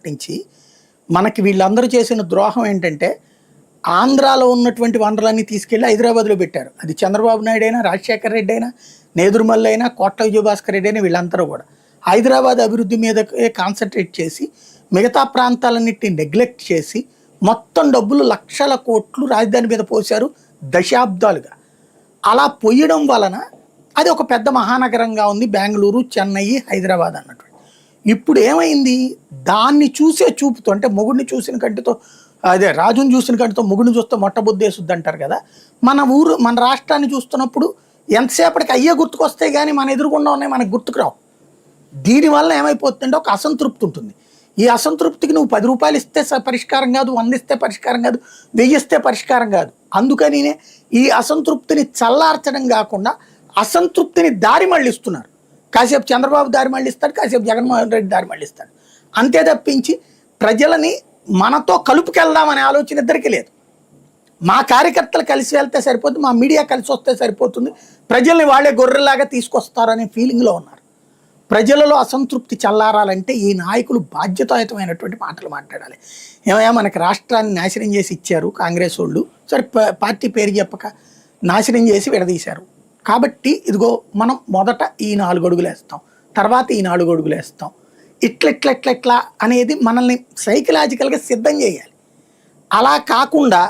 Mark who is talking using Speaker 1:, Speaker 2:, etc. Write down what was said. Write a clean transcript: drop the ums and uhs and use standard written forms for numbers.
Speaker 1: నుంచి మనకి వీళ్ళందరూ చేసిన ద్రోహం ఏంటంటే ఆంధ్రాలో ఉన్నటువంటి వనరులన్నీ తీసుకెళ్లి హైదరాబాద్లో పెట్టారు. అది చంద్రబాబు నాయుడు అయినా, రాజశేఖర రెడ్డి అయినా, నేదురుమల్లి అయినా, కోట్ల విజయభాస్కర్ రెడ్డి అయినా, వీళ్ళందరూ కూడా హైదరాబాద్ అభివృద్ధి మీద కాన్సన్ట్రేట్ చేసి మిగతా ప్రాంతాలన్నింటినీ నెగ్లెక్ట్ చేసి మొత్తం డబ్బులు లక్షల కోట్లు రాజధాని మీద పోశారు దశాబ్దాలుగా. అలా పోయడం వలన అది ఒక పెద్ద మహానగరంగా ఉంది బెంగళూరు, చెన్నై, హైదరాబాద్ అన్నటువంటి. ఇప్పుడు ఏమైంది, దాన్ని చూసే చూపుతో, అంటే మొగుడిని చూసిన కంటితో, అదే రాజుని చూసిన కంటితో మొగుడిని చూస్తే మొట్టబుద్ధేసుద్ది అంటారు కదా. మన రాష్ట్రాన్ని చూస్తున్నప్పుడు ఎంతసేపటికి అయ్యే గుర్తుకొస్తాయి కానీ మన ఎదురుగుండా ఉన్నాయి మనకు గుర్తుకు రావు. దీనివల్ల ఏమైపోతుందంటే ఒక అసంతృప్తి ఉంటుంది. ఈ అసంతృప్తికి నువ్వు 10 రూపాయలు ఇస్తే పరిష్కారం కాదు, 100 ఇస్తే పరిష్కారం కాదు, 1000 ఇస్తే పరిష్కారం కాదు. అందుకని ఈ అసంతృప్తిని చల్లార్చడం కాకుండా అసంతృప్తిని దారి మళ్ళిస్తున్నారు. కాసేపు చంద్రబాబు దారి మళ్ళిస్తాడు, కాసేపు జగన్మోహన్ రెడ్డి దారి మళ్ళిస్తాడు. అంతే తప్పించి ప్రజలని మనతో కలుపుకెళ్దామనే ఆలోచన ఇద్దరికీ లేదు. మా కార్యకర్తలు కలిసి వెళ్తే సరిపోతుంది, మా మీడియా కలిసి వస్తే సరిపోతుంది, ప్రజల్ని వాళ్ళే గొర్రెల్లాగా తీసుకొస్తారనే ఫీలింగ్లో ఉన్నారు. ప్రజలలో అసంతృప్తి చల్లారాలంటే ఈ నాయకులు బాధ్యతాయుతమైనటువంటి మాటలు మాట్లాడాలి. ఏమయ్యా మనకి రాష్ట్రాన్ని నాశనం చేసి ఇచ్చారు కాంగ్రెస్ వాళ్ళు, సరే పార్టీ పేరు చెప్పక నాశనం చేసి విడదీశారు కాబట్టి ఇదిగో మనం మొదట ఈ 4 అడుగులు వేస్తాం, తర్వాత ఈ 4 అడుగులు వేస్తాం, ఇట్లా అనేది మనల్ని సైకలాజికల్గా సిద్ధం చేయాలి. అలా కాకుండా